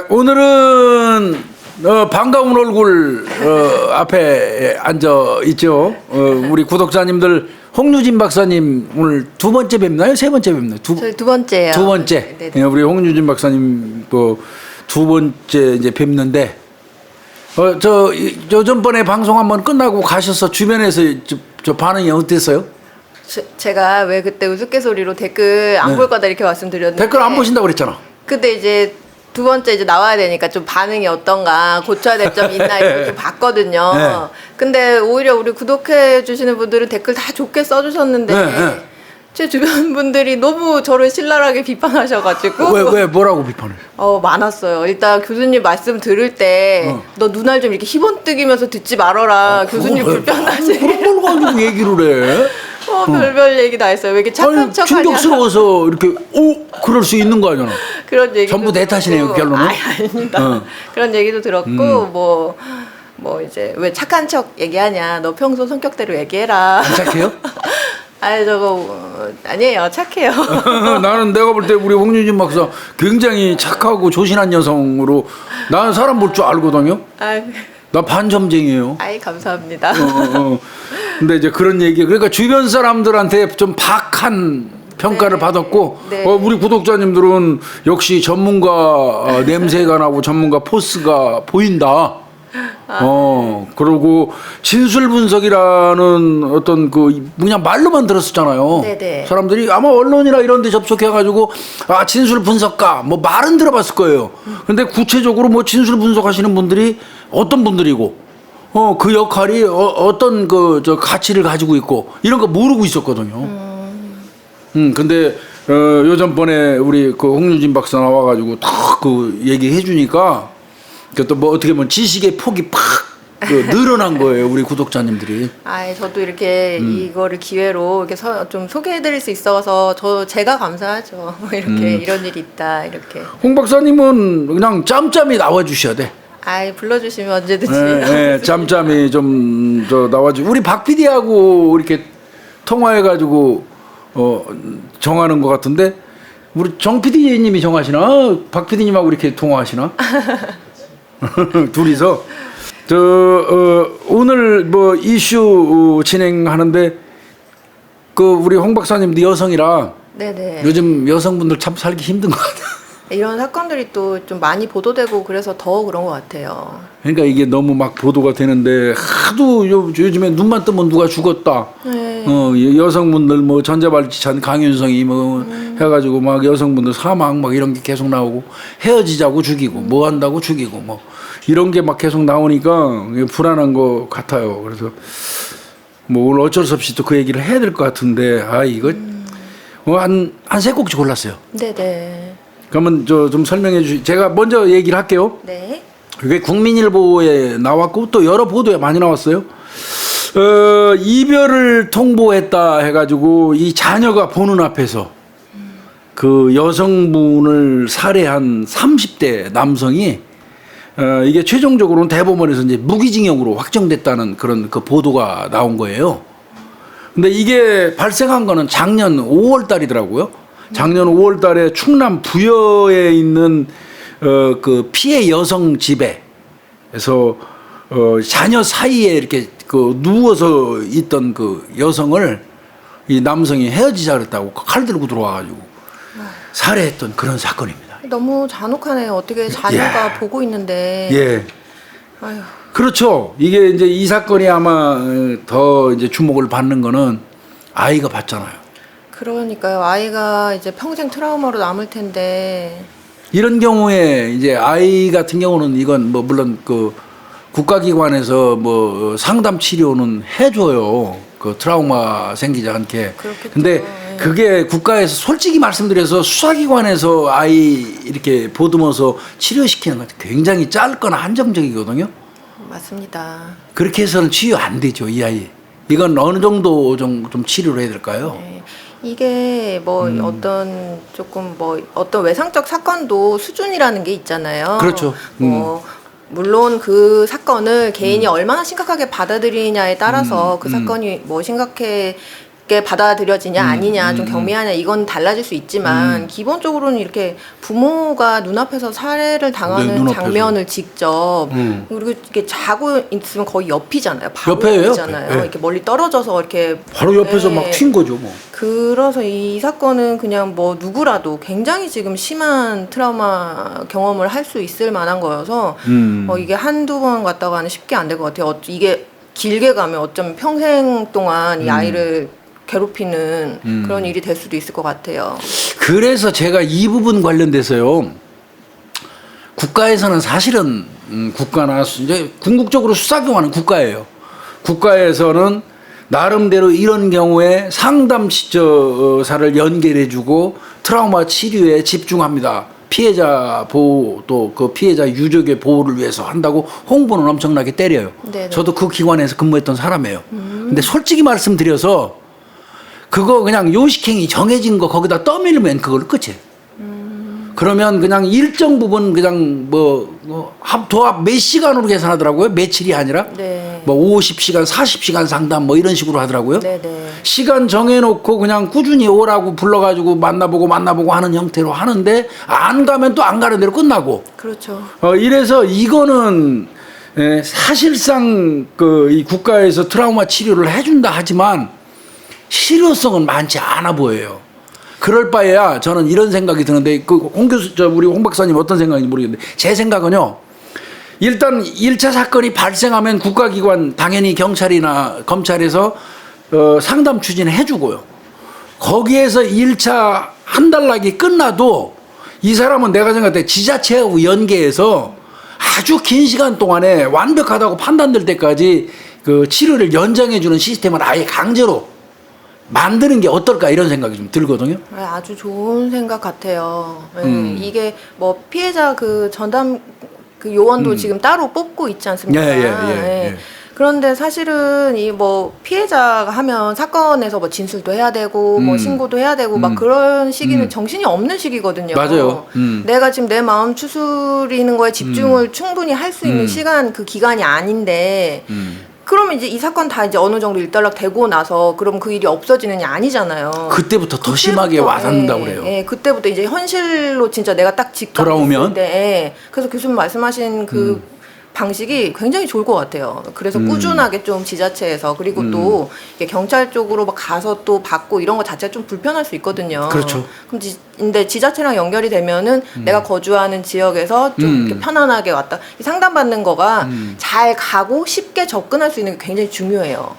오늘은 반가운 얼굴 앞에 앉아 있죠. 우리 구독자님들 홍유진 박사님 오늘 두 번째 뵙나요? 세 번째 뵙나요? 저희 두 번째예요. 두 번째. 네네. 우리 홍유진 박사님 두 번째 이제 뵙는데 저 전번에 방송 한번 끝나고 가셔서 주변에서 저 반응이 어땠어요? 제가 왜 그때 우스갯소리로 댓글 안 볼 거다 이렇게 말씀드렸는데 댓글 안 보신다고 그랬잖아. 근데 이제 두 번째 이제 나와야 되니까 좀 반응이 어떤가 고쳐야 될 점 있나 이렇게 좀 봤거든요. 네. 근데 오히려 우리 구독해 주시는 분들은 댓글 다 좋게 써주셨는데 네. 제 주변 분들이 너무 저를 신랄하게 비판하셔가지고 왜 뭐라고 비판을? 많았어요. 일단 교수님 말씀 들을 때 너 눈알 좀 이렇게 희번뜩이면서 듣지 말아라. 교수님 불편하지. 그런 걸 가지고 얘기를 해? 별별 얘기 다 했어요. 왜 이렇게 착한 척하냐. 충격스러워서 이렇게 그럴 수 있는 거 아니야? 그런 얘기 전부 내 탓이네요, 결론은. 아닙니다. 그런 얘기도 들었고 뭐 이제 왜 착한 척 얘기하냐. 너 평소 성격대로 얘기해라. 안 착해요? 아니 저거 아니에요. 착해요. 나는 내가 볼 때 우리 홍유진 박사 굉장히 착하고 조신한 여성으로 나는 사람 볼 줄 알거든요. 나 반점쟁이에요. 아이 감사합니다. 근데 이제 그런 얘기 그러니까 주변 사람들한테 좀 박한 평가를 네. 받았고 네. 우리 구독자님들은 역시 전문가 냄새가 나고 전문가 포스가 보인다. 그러고 진술 분석이라는 어떤 그냥 말로만 들었었잖아요. 네네. 사람들이 아마 언론이나 이런 데 접속해가지고 진술 분석가 뭐 말은 들어봤을 거예요. 근데 구체적으로 뭐 진술 분석하시는 분들이 어떤 분들이고 그 역할이 어떤 저 가치를 가지고 있고 이런 거 모르고 있었거든요. 근데 요전번에 우리 그 홍유진 박사 나와가지고 딱 그 얘기해 주니까 또 뭐 어떻게 보면 지식의 폭이 팍 늘어난 거예요, 우리 구독자님들이. 저도 이렇게 이거를 기회로 이렇게 좀 소개해드릴 수 있어서 제가 감사하죠. 이렇게 이런 일이 있다 이렇게. 홍 박사님은 그냥 짬짬이 나와 주셔야 돼. 불러주시면 언제든지. 네, 짬짬이 좀 나와주. 우리 박 PD하고 이렇게 통화해가지고 정하는 것 같은데 우리 정 PD님이 정하시나? 박 PD님하고 이렇게 통화하시나? 둘이서 오늘 뭐 이슈 진행하는데 우리 홍 박사님도 여성이라 네네. 요즘 여성분들 참 살기 힘든 것 같아요. 이런 사건들이 또 좀 많이 보도되고 그래서 더 그런 것 같아요. 그러니까 이게 너무 막 보도가 되는데 하도 요즘에 눈만 뜨면 누가 죽었다. 네. 여성분들 뭐 전자발찌찬 강윤성이 뭐 해가지고 막 여성분들 사망 막 이런 게 계속 나오고 헤어지자고 죽이고 뭐 한다고 죽이고 뭐 이런 게 막 계속 나오니까 불안한 것 같아요. 그래서 뭐 오늘 어쩔 수 없이 또 그 얘기를 해야 될 것 같은데 이거 한 세 곡씩 골랐어요. 네네. 그러면 좀 설명해 주시. 제가 먼저 얘기를 할게요. 네. 그게 국민일보에 나왔고 또 여러 보도에 많이 나왔어요. 이별을 통보했다 해가지고 이 자녀가 보는 앞에서 그 여성분을 살해한 30대 남성이 이게 최종적으로는 대법원에서 이제 무기징역으로 확정됐다는 그런 그 보도가 나온 거예요. 근데 이게 발생한 거는 작년 5월 달이더라고요. 작년 5월 달에 충남 부여에 있는 그 피해 여성 집에서 자녀 사이에 이렇게 누워서 있던 그 여성을 이 남성이 헤어지자 그랬다고 칼 들고 들어와가지고 살해했던 그런 사건입니다. 너무 잔혹하네요. 어떻게 자녀가 보고 있는데. 예. 아휴. 그렇죠. 이게 이제 이 사건이 아마 더 이제 주목을 받는 거는 아이가 봤잖아요. 그러니까요. 아이가 이제 평생 트라우마로 남을 텐데. 이런 경우에 이제 아이 같은 경우는 이건 뭐 물론 그 국가기관에서 뭐 상담 치료는 해줘요. 그 트라우마 생기지 않게. 그렇겠죠. 근데 예. 그게 국가에서 솔직히 말씀드려서 수사기관에서 아이 이렇게 보듬어서 치료시키는 건 굉장히 짧거나 한정적이거든요. 맞습니다. 그렇게 해서는 치유 안 되죠, 이 아이. 이건 어느 정도 좀 치료를 해야 될까요? 네. 이게 뭐 어떤 외상적 사건도 수준이라는 게 있잖아요. 그렇죠. 물론 그 사건을 개인이 얼마나 심각하게 받아들이냐에 따라서 그 사건이 뭐 심각해 게 받아들여지냐 아니냐 좀 경미하냐 이건 달라질 수 있지만 기본적으로는 이렇게 부모가 눈앞에서 살해를 당하는 네, 눈앞에서. 장면을 직접 그리고 이렇게 자고 있으면 거의 옆이잖아요. 바로 옆에예요, 옆이잖아요. 옆에. 네. 이렇게 멀리 떨어져서 이렇게 바로 옆에서 네. 막 튄 거죠, 뭐. 그래서 이 사건은 그냥 뭐 누구라도 굉장히 지금 심한 트라우마 경험을 할 수 있을 만한 거여서 이게 한두 번 갔다가는 쉽게 안 될 것 같아요. 이게 길게 가면 어쩌면 평생 동안 이 아이를 괴롭히는 그런 일이 될 수도 있을 것 같아요. 그래서 제가 이 부분 관련돼서요. 국가에서는 사실은 국가나 이제 궁극적으로 수사경화는 국가예요. 국가에서는 나름대로 이런 경우에 상담 시저사를 연결해주고 트라우마 치료에 집중합니다. 피해자 보호 또 그 피해자 유족의 보호를 위해서 한다고 홍보는 엄청나게 때려요. 네네. 저도 그 기관에서 근무했던 사람이에요. 근데 솔직히 말씀드려서 그거 그냥 요식행위 정해진 거 거기다 떠밀면 그걸로 끝이에요. 그러면 그냥 일정 부분 그냥 도합 몇 시간으로 계산하더라고요. 며칠이 아니라 네. 뭐 50시간, 40시간 상담 뭐 이런 식으로 하더라고요. 네네. 시간 정해놓고 그냥 꾸준히 오라고 불러가지고 만나보고 하는 형태로 하는데 안 가면 또 안 가는 대로 끝나고. 그렇죠. 이래서 이거는 사실상 이 국가에서 트라우마 치료를 해준다 하지만 실효성은 많지 않아 보여요. 그럴 바에야 저는 이런 생각이 드는데 홍 교수, 우리 홍 박사님 어떤 생각인지 모르겠는데 제 생각은요. 일단 1차 사건이 발생하면 국가기관 당연히 경찰이나 검찰에서 상담 추진해 주고요. 거기에서 1차 한 달 나기 끝나도 이 사람은 내가 생각할 때 지자체하고 연계해서 아주 긴 시간 동안에 완벽하다고 판단될 때까지 그 치료를 연장해 주는 시스템을 아예 강제로 만드는 게 어떨까 이런 생각이 좀 들거든요. 아주 좋은 생각 같아요. 이게 뭐 피해자 그 전담 그 요원도 지금 따로 뽑고 있지 않습니까? 예. 그런데 사실은 이 뭐 피해자가 하면 사건에서 뭐 진술도 해야 되고 뭐 신고도 해야 되고 막 그런 시기는 정신이 없는 시기거든요. 맞아요. 내가 지금 내 마음 추스리는 거에 집중을 충분히 할 수 있는 시간 그 기간이 아닌데 그러면 이제 이 사건 다 이제 어느 정도 일단락 되고 나서 그럼 그 일이 없어지는 게 아니잖아요. 그때부터 더 심하게 와닿는다고 그래요. 예, 그때부터 이제 현실로 진짜 내가 딱 돌아오면? 때, 그래서 교수님 말씀하신 그 방식이 굉장히 좋을 것 같아요. 그래서 꾸준하게 좀 지자체에서 그리고 또 이게 경찰 쪽으로 막 가서 또 받고 이런 거 자체가 좀 불편할 수 있거든요. 그렇죠. 그럼 근데 지자체랑 연결이 되면은 내가 거주하는 지역에서 좀 이렇게 편안하게 왔다. 이 상담받는 거가 잘 가고 쉽게 접근할 수 있는 게 굉장히 중요해요.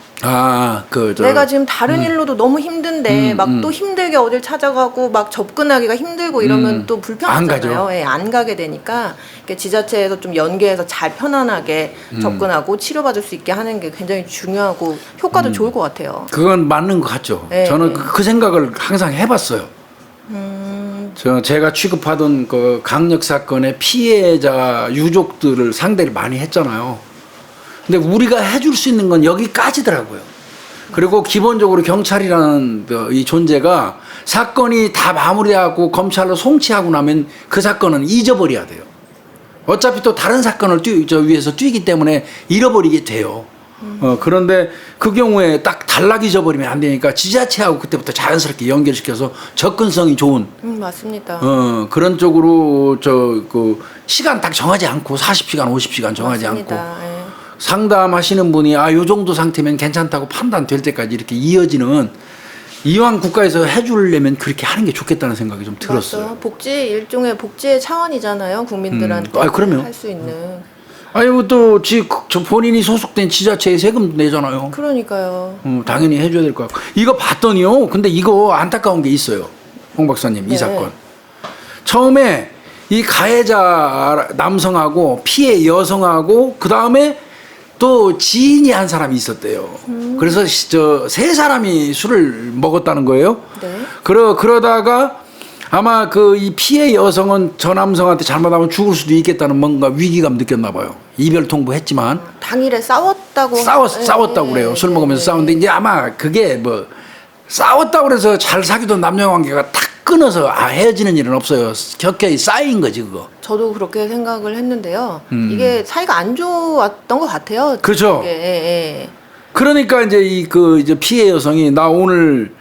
내가 지금 다른 일로도 너무 힘든데 막 또 힘들게 어딜 찾아가고 막 접근하기가 힘들고 이러면 또 불편하잖아요. 안 가죠. 예, 안 가게 되니까 이렇게 지자체에서 좀 연계해서 잘 편안하게 접근하고 치료받을 수 있게 하는 게 굉장히 중요하고 효과도 좋을 것 같아요. 그건 맞는 것 같죠. 네, 저는 네. 그 생각을 항상 해봤어요. 제가 취급하던 그 강력 사건의 피해자 유족들을 상대를 많이 했잖아요. 근데 우리가 해줄 수 있는 건 여기까지더라고요. 그리고 기본적으로 경찰이라는 이 존재가 사건이 다 마무리하고 검찰로 송치하고 나면 그 사건은 잊어버려야 돼요. 어차피 또 다른 사건을 위해서 뛰기 때문에 잃어버리게 돼요. 그런데 그 경우에 딱 단락 잊어버리면 안 되니까 지자체하고 그때부터 자연스럽게 연결시켜서 접근성이 좋은 맞습니다. 그런 쪽으로 그 시간 딱 정하지 않고 40시간, 50시간 정하지 맞습니다. 않고 예. 상담하시는 분이 요 정도 상태면 괜찮다고 판단될 때까지 이렇게 이어지는 이왕 국가에서 해주려면 그렇게 하는 게 좋겠다는 생각이 좀 들었어요. 맞죠. 복지 일종의 복지의 차원이잖아요. 국민들한테 그럼요. 할 수 있는. 또 저 본인이 소속된 지자체에 세금 내잖아요. 그러니까요. 당연히 해줘야 될 것 같고 이거 봤더니요. 근데 이거 안타까운 게 있어요, 홍 박사님. 이 네. 사건 처음에 이 가해자 남성하고 피해 여성하고 그 다음에 또 지인이 한 사람이 있었대요. 그래서 세 사람이 술을 먹었다는 거예요. 네. 그러다가 아마 이 피해 여성은 저 남성한테 잘못하면 죽을 수도 있겠다는 뭔가 위기감 느꼈나 봐요. 이별 통보했지만 당일에 싸웠다고 싸웠다고 그래요. 술 먹으면서 싸웠는데 이제 아마 그게 싸웠다고 그래서 잘 사귀던 남녀 관계가 탁 끊어서 헤어지는 일은 없어요. 격하게 쌓인 거지 그거. 저도 그렇게 생각을 했는데요. 이게 사이가 안 좋았던 것 같아요. 그렇죠. 예. 그러니까 이제 이제 피해 여성이 나 오늘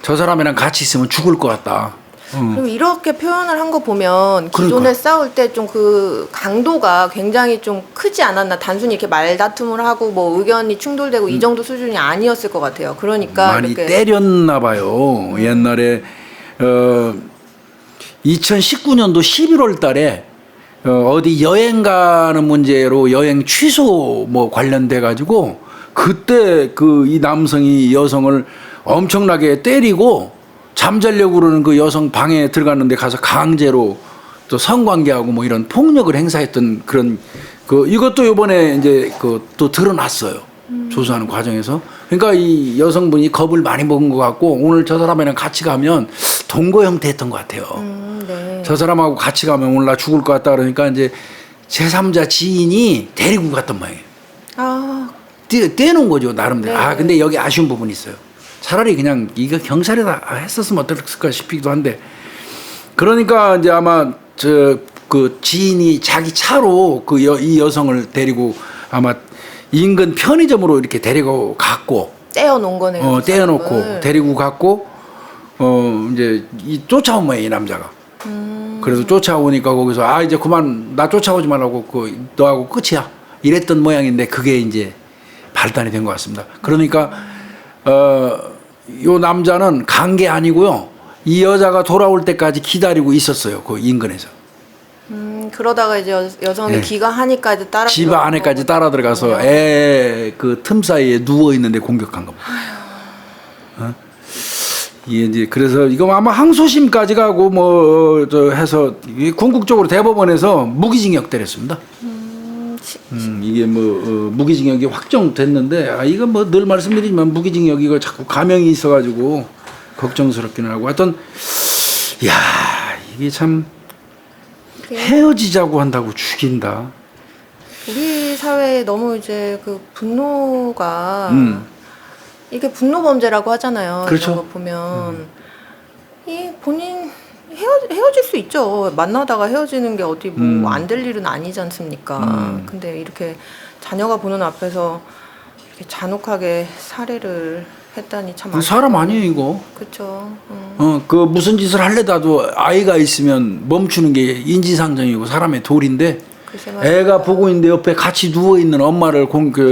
저 사람이랑 같이 있으면 죽을 것 같다. 그리고 이렇게 표현을 한 거 보면 기존에 그러니까. 싸울 때 좀 그 강도가 굉장히 좀 크지 않았나. 단순히 이렇게 말다툼을 하고 뭐 의견이 충돌되고 이 정도 수준이 아니었을 것 같아요. 그러니까 많이 이렇게 때렸나 봐요. 옛날에 2019년도 11월 달에 어디 여행 가는 문제로 여행 취소 뭐 관련돼 가지고 그때 이 남성이 여성을 엄청나게 때리고 잠자려고 그러는 그 여성 방에 들어갔는데 가서 강제로 또 성관계하고 뭐 이런 폭력을 행사했던 그런 이것도 요번에 이제 또 드러났어요. 조사하는 과정에서. 그러니까 이 여성분이 겁을 많이 먹은 것 같고 오늘 저 사람이랑 같이 가면 동거 형태였던 것 같아요. 네. 저 사람하고 같이 가면 오늘 나 죽을 것 같다 그러니까 이제 제3자 지인이 데리고 갔던 모양이에요. 아, 떼놓은 거죠 나름대로. 네. 근데 여기 아쉬운 부분이 있어요. 차라리 그냥 이거 경찰에다 했었으면 어떨까 싶기도 한데 그러니까 이제 아마 그 지인이 자기 차로 이 여성을 데리고 아마 인근 편의점으로 이렇게 데리고 갔고 떼어놓은 거네요. 떼어놓고 데리고 갔고 이제 쫓아온 거예요 이 남자가. 그래서 쫓아오니까 거기서 이제 그만 나 쫓아오지 말라고 너하고 끝이야 이랬던 모양인데 그게 이제 발단이 된 것 같습니다. 그러니까 요 남자는 간 게 아니고요. 이 여자가 돌아올 때까지 기다리고 있었어요. 그 인근에서. 그러다가 이제 여성이 네. 기가하니까 이제 따라 집 안에까지 따라 들어가서 애 그 틈 사이에 누워 있는데 공격한 겁니다. 이게 이제 그래서 이거 아마 항소심까지 가고 뭐 해서 궁극적으로 대법원에서 무기징역 때렸습니다. 이게 뭐 무기징역이 확정됐는데 이거 뭐 늘 말씀드리지만 무기징역 이거 자꾸 감형이 있어가지고 걱정스럽기는 하고 하여튼 이게 참 헤어지자고 한다고 죽인다. 우리 사회에 너무 이제 그 분노가 이게 분노 범죄라고 하잖아요. 그렇죠. 이런 거 보면 이 본인 헤어질 수 있죠. 만나다가 헤어지는 게 어디 뭐 안 될 일은 아니지 않습니까? 근데 이렇게 자녀가 보는 앞에서 이렇게 잔혹하게 살해를 했다니 참 사람 아니에요 이거. 그렇죠. 그 무슨 짓을 할래다도 아이가 있으면 멈추는 게 인지상정이고 사람의 도리인데 글쎄 말이야. 애가 보고 있는데 옆에 같이 누워 있는 엄마를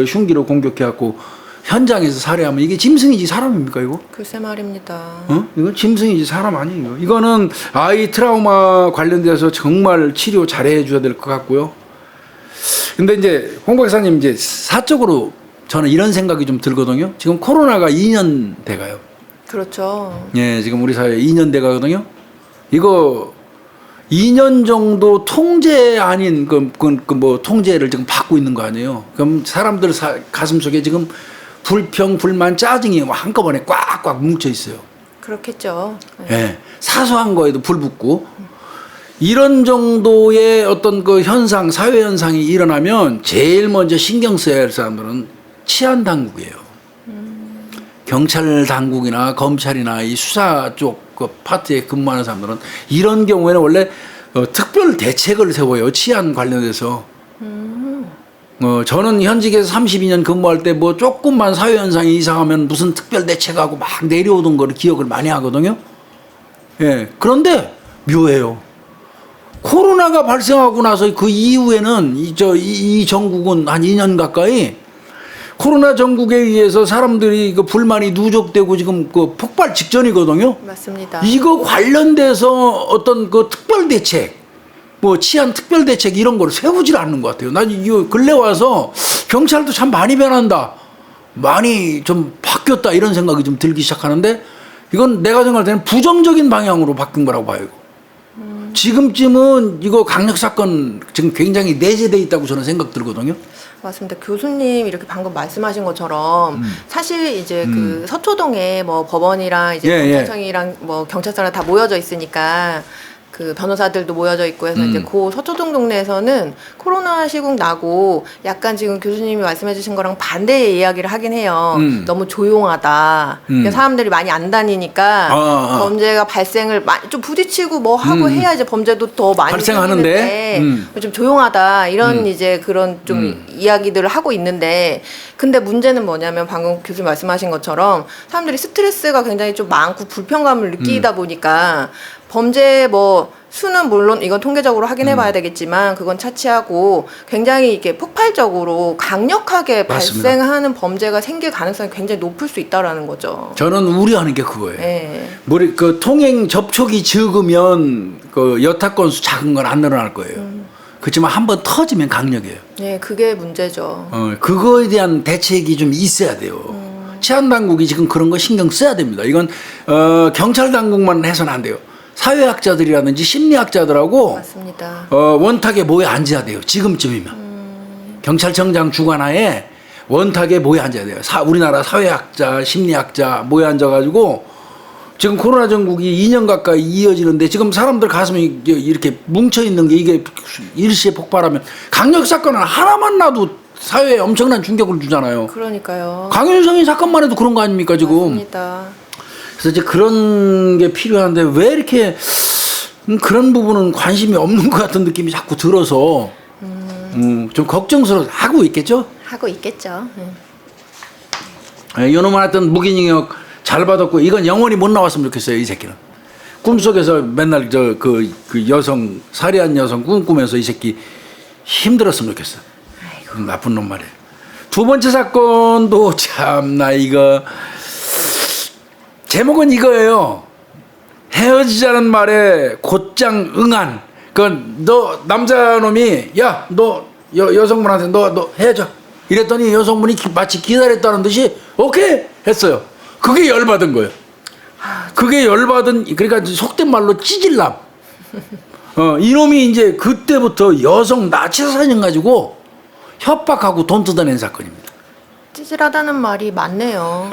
흉기로 공격해갖고 현장에서 살해하면 이게 짐승이지 사람입니까 이거? 글쎄 말입니다. 이건 짐승이지 사람 아니에요. 이거는 아이 트라우마 관련돼서 정말 치료 잘해 줘야 될 것 같고요. 근데 이제 홍 박사님 이제 사적으로 저는 이런 생각이 좀 들거든요. 지금 코로나가 2년 돼가요. 그렇죠. 예, 지금 우리 사회에 2년 돼가거든요. 이거 2년 정도 통제 아닌 뭐 통제를 지금 받고 있는 거 아니에요. 그럼 사람들 가슴 속에 지금 불평, 불만, 짜증이 한꺼번에 꽉꽉 뭉쳐 있어요. 그렇겠죠. 네. 예, 사소한 거에도 불 붙고 이런 정도의 어떤 그 현상, 사회 현상이 일어나면 제일 먼저 신경 써야 할 사람들은 치안 당국이에요. 경찰 당국이나 검찰이나 이 수사 쪽 그 파트에 근무하는 사람들은 이런 경우에는 원래 특별 대책을 세워요. 치안 관련해서. 저는 현직에서 32년 근무할 때 뭐 조금만 사회 현상이 이상하면 무슨 특별 대책하고 막 내려오던 거를 기억을 많이 하거든요. 예. 그런데 묘해요. 코로나가 발생하고 나서 그 이후에는 이 정국은 한 2년 가까이 코로나 전국에 의해서 사람들이 그 불만이 누적되고 지금 그 폭발 직전이거든요. 맞습니다. 이거 관련돼서 어떤 그 특별 대책, 뭐 치안 특별 대책 이런 걸 세우질 않는 것 같아요. 난 이거 근래 와서 경찰도 참 많이 변한다, 많이 좀 바뀌었다 이런 생각이 좀 들기 시작하는데 이건 내가 생각할 때는 부정적인 방향으로 바뀐 거라고 봐요. 지금쯤은 이거 강력 사건 지금 굉장히 내재돼 있다고 저는 생각 들거든요. 맞습니다. 교수님 이렇게 방금 말씀하신 것처럼 사실 이제 그 서초동에 뭐 법원이랑 이제 예, 경찰청이랑 뭐 경찰서랑 다 모여져 있으니까 그 변호사들도 모여져 있고 해서 이제 그 서초동 동네에서는 코로나 시국 나고 약간 지금 교수님이 말씀해주신 거랑 반대의 이야기를 하긴 해요. 너무 조용하다. 그러니까 사람들이 많이 안 다니니까 범죄가 발생을 많이 좀 부딪히고 뭐 하고 해야 이제 범죄도 더 많이 발생하는데 좀 조용하다 이런 이제 그런 좀 이야기들을 하고 있는데 근데 문제는 뭐냐면 방금 교수님 말씀하신 것처럼 사람들이 스트레스가 굉장히 좀 많고 불편감을 느끼다 보니까 범죄 뭐 수는 물론 이건 통계적으로 확인해 봐야 되겠지만 그건 차치하고 굉장히 이렇게 폭발적으로 강력하게 맞습니다. 발생하는 범죄가 생길 가능성이 굉장히 높을 수 있다라는 거죠. 저는 우려하는 게 그거예요. 네. 그 통행 접촉이 적으면 그 여타 건수 작은 건 안 늘어날 거예요. 그렇지만 한번 터지면 강력해요. 네, 그게 문제죠. 그거에 대한 대책이 좀 있어야 돼요. 치안 당국이 지금 그런 거 신경 써야 됩니다. 이건 경찰 당국만 해서는 안 돼요. 사회학자들이라든지 심리학자들하고 맞습니다. 원탁에 모여 앉아야 돼요. 지금쯤이면 경찰청장 주관하에 원탁에 모여 앉아야 돼요. 우리나라 사회학자, 심리학자 모여 앉아가지고 지금 코로나 전국이 2년 가까이 이어지는데 지금 사람들 가슴이 이렇게 뭉쳐 있는 게 이게 일시에 폭발하면 강력 사건은 하나만 나도 사회에 엄청난 충격을 주잖아요. 그러니까요. 강윤성이 사건만 해도 그런 거 아닙니까 지금? 맞습니다. 그래서 이제 그런 게 필요한데 왜 이렇게 그런 부분은 관심이 없는 것 같은 느낌이 자꾸 들어서 좀 걱정스러워 하고 있겠죠? 하고 있겠죠. 이놈은 하여튼 무기징역 잘 받았고 이건 영원히 못 나왔으면 좋겠어요 이 새끼는. 꿈속에서 맨날 그 여성 살해한 여성 꿈꾸면서 이 새끼 힘들었으면 좋겠어. 아이고. 나쁜 놈 말이야. 두 번째 사건도 참나 이거 제목은 이거예요. 헤어지자는 말에 곧장 응한. 너 남자놈이 야 너 여성분한테 너 헤어져 이랬더니 여성분이 마치 기다렸다는 듯이 오케이 했어요. 그게 열받은 거예요. 그게 열받은 그러니까 속된 말로 찌질남. 이놈이 이제 그때부터 여성 나치 사진 가지고 협박하고 돈 뜯어낸 사건입니다. 찌질하다는 말이 맞네요.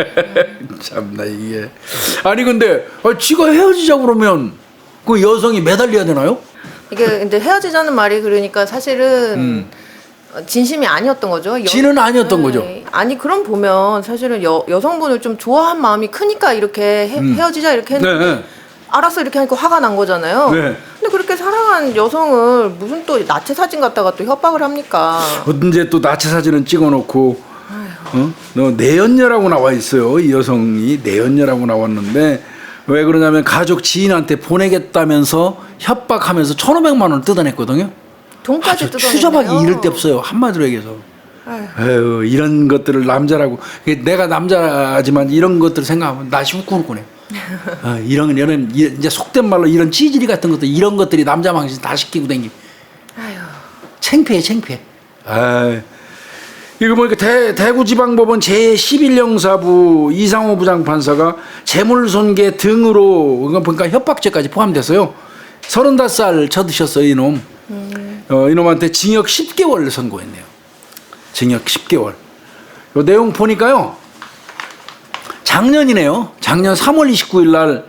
참나 이게 아니 근데 지가 헤어지자 그러면 그 여성이 매달려야 되나요? 이게 근데 헤어지자는 말이 그러니까 사실은 진심이 아니었던 거죠. 진은 아니었던 거죠. 아니 그럼 보면 사실은 여성분을 좀 좋아한 마음이 크니까 이렇게 헤어지자 이렇게 했는데 네. 알았어 이렇게 하니까 화가 난 거잖아요. 네. 근데 그렇게 사랑한 여성을 무슨 또 나체 사진 갖다가 또 협박을 합니까? 언제 또 나체 사진은 찍어놓고 너 내연녀라고 나와 있어요. 이 여성이 내연녀라고 나왔는데 왜 그러냐면 가족 지인한테 보내겠다면서 협박하면서 1,500만 원을 뜯어냈거든요. 돈까지 뜯어냈네요. 추잡하기 이를 데 없어요. 한마디로 얘기해서. 에휴, 이런 것들을 남자라고 내가 남자지만 이런 것들 생각하면 나시 후끈후끈해. 이런 이제 속된 말로 이런 찌질이 같은 것들 이런 것들이 남자 망신 다 시키고 댕기. 창피해. 이거 보니까 대구지방법원 제11형사부 이상호 부장판사가 재물손괴 등으로 이거 보니까 협박죄까지 포함됐어요. 35살 쳐드셨어요 이놈. 이놈한테 징역 10개월 선고했네요. 징역 10개월. 요 내용 보니까요. 작년이네요. 작년 3월 29일 날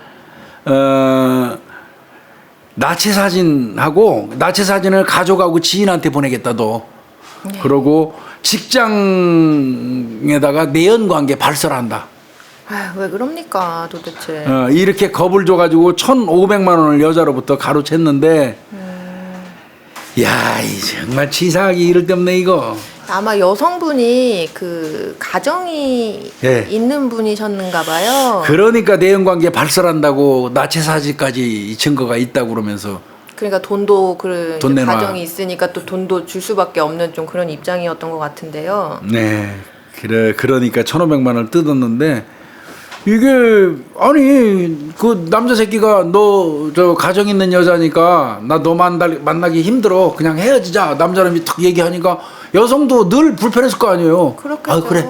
나체 사진을 가져가고 지인한테 보내겠다도. 그러고 직장에다가 내연 관계 발설한다. 왜 그럽니까 도대체. 이렇게 겁을 줘가지고 1,500만 원을 여자로부터 가로챘는데 야, 정말 치사하기 이를 데 없네 이거. 아마 여성분이 그 가정이 있는 분이셨는가 봐요. 그러니까 내연관계 발설한다고 나체 사진까지 증거가 있다고 그러면서. 그러니까 돈도 돈 내놔. 가정이 있으니까 또 돈도 줄 수밖에 없는 좀 그런 입장이었던 것 같은데요. 네, 그러니까 1,500만 원을 뜯었는데 이게 아니 그 남자 새끼가 너 저 가정 있는 여자니까 나 너 만나기 힘들어 그냥 헤어지자 남자놈이 탁 얘기하니까 여성도 늘 불편했을 거 아니에요. 그렇겠죠. 그래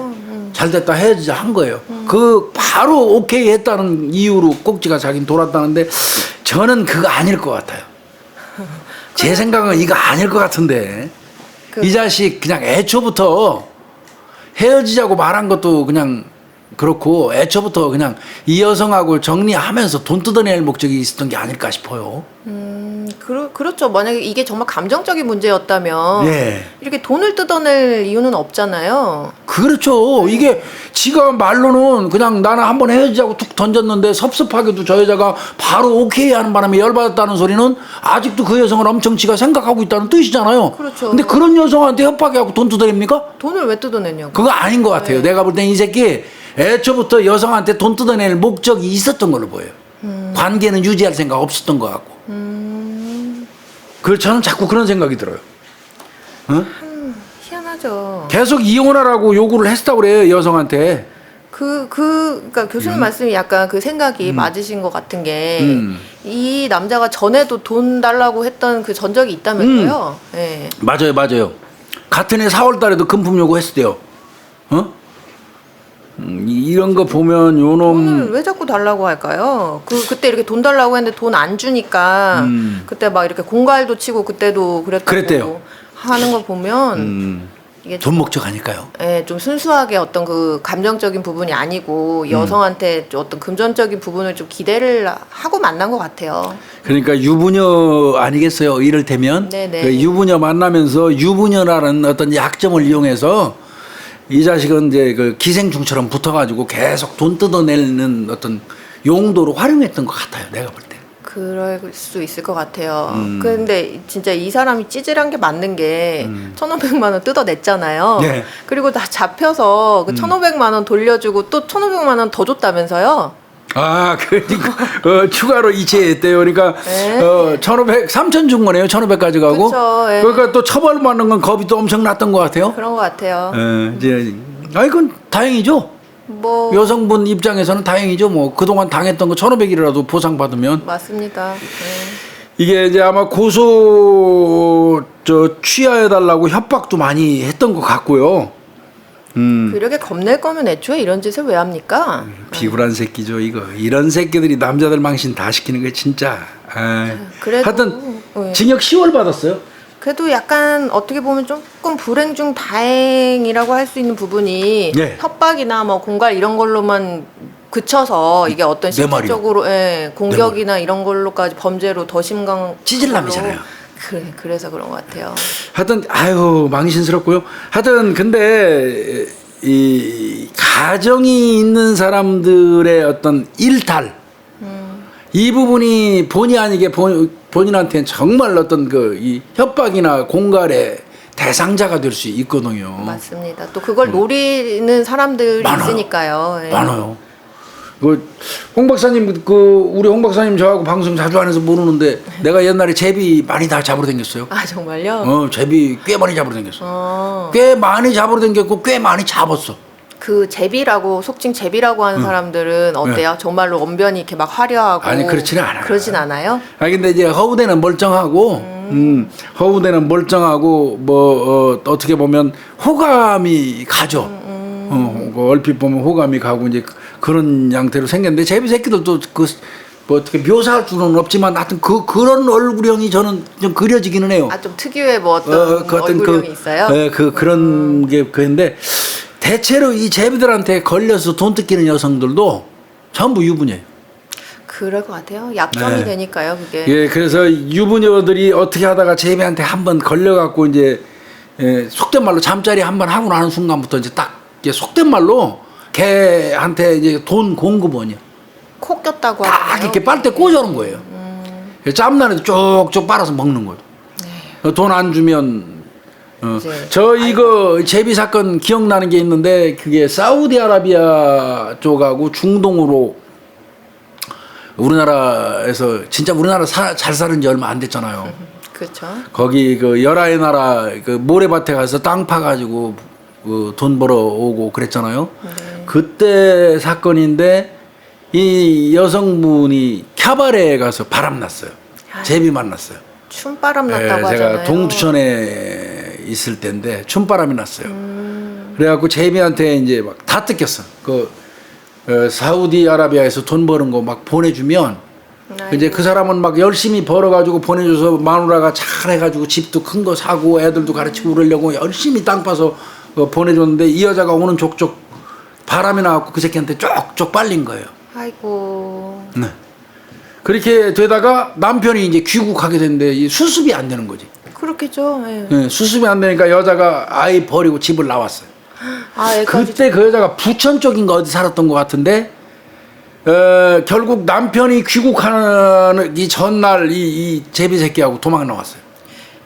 잘됐다 헤어지자 한 거예요. 그 바로 오케이 했다는 이유로 꼭지가 자긴 돌았다는데 저는 그거 아닐 것 같아요. 제 생각은 이거 아닐 것 같은데 이 자식 그냥 애초부터 헤어지자고 말한 것도 그냥 그렇고 애초부터 그냥 이 여성하고 정리하면서 돈 뜯어낼 목적이 있었던 게 아닐까 싶어요. 그렇죠. 만약에 이게 정말 감정적인 문제였다면 예. 이렇게 돈을 뜯어낼 이유는 없잖아요. 그렇죠. 이게 지가 말로는 그냥 나는 한번 헤어지자고 툭 던졌는데 섭섭하게도 저 여자가 바로 오케이 하는 바람에 열받았다는 소리는 아직도 그 여성을 엄청 지가 생각하고 있다는 뜻이잖아요. 그렇죠. 근데 그런 여성한테 협박해갖고 돈 뜯어냅니까? 돈을 왜 뜯어내냐고. 그거 아닌 것 같아요. 내가 볼 땐 이 새끼 애초부터 여성한테 돈 뜯어낼 목적이 있었던 걸로 보여요. 관계는 유지할 생각 없었던 것 같고. 저는 자꾸 그런 생각이 들어요. 어? 희한하죠. 계속 이혼하라고 요구를 했다고 그래요, 여성한테. 그러니까 교수님 말씀이 약간 그 생각이 맞으신 것 같은 게, 이 남자가 전에도 돈 달라고 했던 그 전적이 있다면서요? 예. 맞아요, 맞아요. 같은 해 4월 달에도 금품 요구했대요. 어? 이런 거 보면 요놈. 돈을 왜 자꾸 달라고 할까요? 그때 이렇게 돈 달라고 했는데 돈 안 주니까 그때 막 이렇게 공갈도 치고 그때도 그랬대요. 하는 거 보면 이게 돈 목적 아닐까요? 예, 좀 순수하게 어떤 그 감정적인 부분이 아니고 여성한테 좀 어떤 금전적인 부분을 좀 기대를 하고 만난 것 같아요. 그러니까 유부녀 아니겠어요? 이를테면 네네. 그 유부녀 만나면서 유부녀라는 어떤 약점을 이용해서 이 자식은 이제 그 기생충처럼 붙어가지고 계속 돈 뜯어내는 어떤 용도로 활용했던 것 같아요. 내가 볼 때. 그럴 수 있을 것 같아요. 근데 진짜 이 사람이 찌질한 게 맞는 게 1,500만 원 뜯어냈잖아요. 네. 그리고 다 잡혀서 그 1,500만 원 돌려주고 또 1,500만 원 더 줬다면서요? 아, 그러니까 추가로 이체했대요. 그러니까 네. 1,500, 3,000 준 거네요. 1,500까지 가고. 그쵸, 예. 그러니까 또 처벌받는 건 겁이 또 엄청 났던 것 같아요. 그런 것 같아요. 이제 이건 다행이죠. 뭐 여성분 입장에서는 다행이죠. 뭐 그동안 당했던 거 1,500이라도 보상받으면. 맞습니다. 네. 이게 이제 아마 취하해달라고 협박도 많이 했던 것 같고요. 이렇게 겁낼 거면 애초에 이런 짓을 왜 합니까? 비굴한 새끼죠 이거. 이런 새끼들이 남자들 망신 다 시키는 게 진짜. 그래도 하여튼 네. 징역 10월 받았어요. 그래도 약간 어떻게 보면 조금 불행 중 다행이라고 할 수 있는 부분이 네. 협박이나 뭐 공갈 이런 걸로만 그쳐서 이게 어떤 내 말이요. 실질적으로 공격이나 이런 걸로까지 범죄로 더 심각한 찌질남이잖아요. 그래서 그런 것 같아요. 하여튼 아유 망신스럽고요. 하여튼 근데 이 가정이 있는 사람들의 어떤 일탈 이 부분이 본의 아니게 본인한테는 정말 어떤 이 협박이나 공갈의 대상자가 될 수 있거든요. 맞습니다. 또 그걸 노리는 사람들이 많아요. 있으니까요. 예. 많아요. 홍 박사님 우리 홍 박사님 저하고 방송 자주 안 해서 모르는데 내가 옛날에 제비 많이 다 잡으러 다녔어요. 아 정말요? 제비 꽤 많이 잡으러 다녔어. 어. 꽤 많이 잡으러 다녔고 꽤 많이 잡았어. 그 제비라고 속칭 제비라고 하는 사람들은 어때요? 정말로 언변이 이렇게 막 화려하고 아니 그렇지는 않아요. 그러진 않아요? 아 근데 이제 허우대는 멀쩡하고 허우대는 멀쩡하고 어떻게 보면 호감이 가죠. 얼핏 보면 호감이 가고 이제 그런 양태로 생겼는데 제비 새끼들도 뭐 어떻게 묘사할 수는 없지만 하여튼 그런 얼굴형이 저는 좀 그려지기는 해요. 아 좀 특유의 뭐 어떤 얼굴형이 있어요? 네, 그런 게 그런데 대체로 이 제비들한테 걸려서 돈 뜯기는 여성들도 전부 유부녀예요. 그럴 것 같아요. 약점이 네. 되니까요, 그게. 예, 그래서 유부녀들이 어떻게 하다가 제비한테 한번 걸려갖고 이제 속된 말로 잠자리 한번 하고 나는 순간부터 이제 딱 속된 말로 걔한테 이제 돈 공급원이야. 코 꼈다고 딱 하잖아요. 이렇게 빨대 꽂아놓은 거예요. 짬나는데 쪽쪽 빨아서 먹는 거예요. 돈 안 주면 저 이거 제비 사건 기억나는 게 있는데 그게 사우디아라비아 쪽하고 중동으로 우리나라에서 진짜 우리나라 잘 사는 지 얼마 안 됐잖아요. 그렇죠. 거기 열아의 나라 모래밭에 가서 땅 파가지고 돈 벌어 오고 그랬잖아요. 네. 그때 사건인데 이 여성분이 캬바레에 가서 바람났어요. 제비 만났어요. 춤바람 났다고 제가 하잖아요. 동두천에 있을 때인데 춤바람이 났어요. 그래갖고 제비한테 이제 막 다 뜯겼어. 사우디아라비아에서 돈 버는 거 막 보내주면 이제 그 사람은 막 열심히 벌어가지고 보내줘서 마누라가 잘해가지고 집도 큰 거 사고 애들도 가르치고 그러려고 열심히 땅 파서 보내줬는데 이 여자가 오는 족족 바람이 나갖고 그 새끼한테 쪽쪽 빨린 거예요. 아이고. 네. 그렇게 되다가 남편이 이제 귀국하게 됐는데 이 수습이 안 되는 거지. 그렇겠죠. 예. 네, 수습이 안 되니까 여자가 아이 버리고 집을 나왔어요. 아, 애까지 그때 그 여자가 부천 쪽인가 어디 살았던 것 같은데 결국 남편이 귀국하는 이 전날 이 제비 새끼하고 도망 나왔어요.